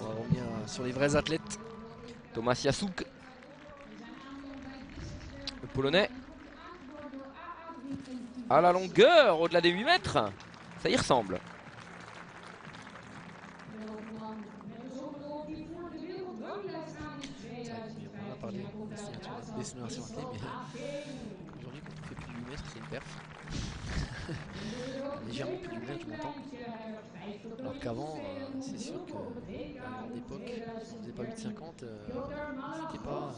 On va revenir sur les vrais athlètes. Tomasz Jacuk, le Polonais. À la longueur, au-delà des 8 mètres. Ça y ressemble. On a parlé des destination athlée, mais aujourd'hui, quand on fait plus de 8 mètres, c'est une perf. Légèrement plus de 8 mètres, je m'entends. Alors qu'avant, c'est sûr que à une époque, si on faisait pas 8,50, c'était pas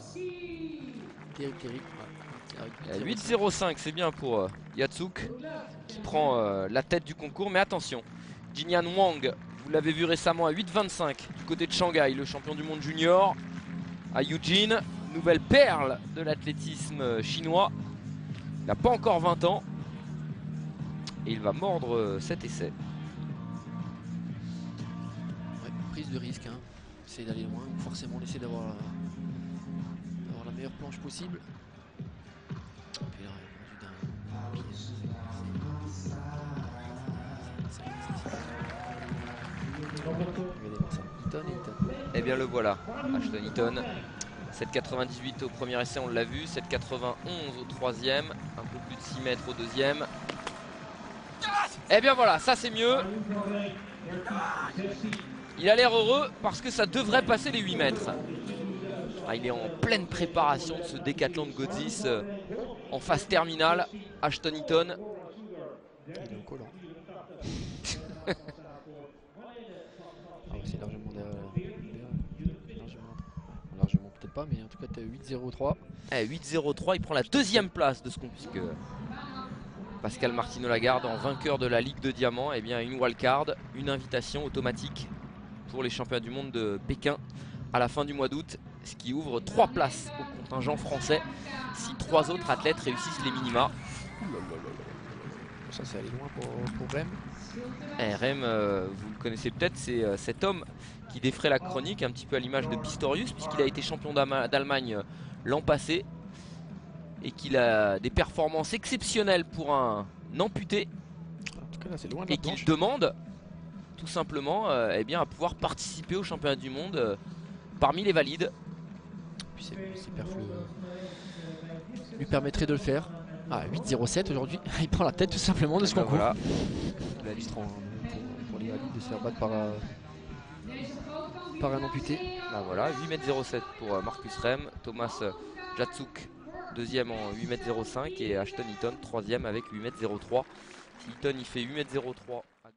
terrible. Ouais. 8,05, c'est bien pour Jacuk qui prend la tête du concours. Mais attention, Jinyan Wang, vous l'avez vu récemment à 8,25 du côté de Shanghai, le champion du monde junior à Eugene. Nouvelle perle de l'athlétisme chinois. Il n'a pas encore 20 ans. Et il va mordre cet essai. Ouais, prise de risque, hein. Essayer d'aller loin, forcément on essaie d'avoir la meilleure planche possible. Et puis là, Et bien le voilà, Ashton Eaton. 7,98 au premier essai, on l'a vu. 7,91 au troisième. Un peu plus de 6 mètres au deuxième. Et bien voilà, ça c'est mieux. Il a l'air heureux parce que ça devrait passer les 8 mètres. Ah, il est en pleine préparation de ce décathlon de Godzis en phase terminale. Ashton Eaton. il est au collant. Ah ouais, c'est largement largement peut-être pas, mais en tout cas tu as 8,03. 8,03, il prend la deuxième place de ce qu'on puisque Pascal Martino Lagarde en vainqueur de la Ligue de Diamant. Et bien une wildcard, une invitation automatique pour les championnats du monde de Pékin à la fin du mois d'août, ce qui ouvre 3 places au contingent français si 3 autres athlètes réussissent les minima. Ça c'est allé loin pour Rem. Rem, vous le connaissez peut-être, c'est cet homme qui défrait la chronique un petit peu à l'image de Pistorius, puisqu'il a été champion d'Allemagne l'an passé et qu'il a des performances exceptionnelles pour un amputé. En tout cas là c'est loin de Et la qu'il planche. demande tout simplement eh bien, à pouvoir participer au championnat du monde parmi les valides. Puis ces perfs lui permettraient de le faire. Ah, 8,07 aujourd'hui, il prend la tête tout simplement de ce concours. Voilà. La frustrant pour les valides de se faire battre par un amputé. Là voilà, 8,07 m pour Marcus Rem, Tomasz Jacuk deuxième en 8,05 m et Ashton Eaton troisième avec 8,03 m. Si Eaton il fait 8,03 m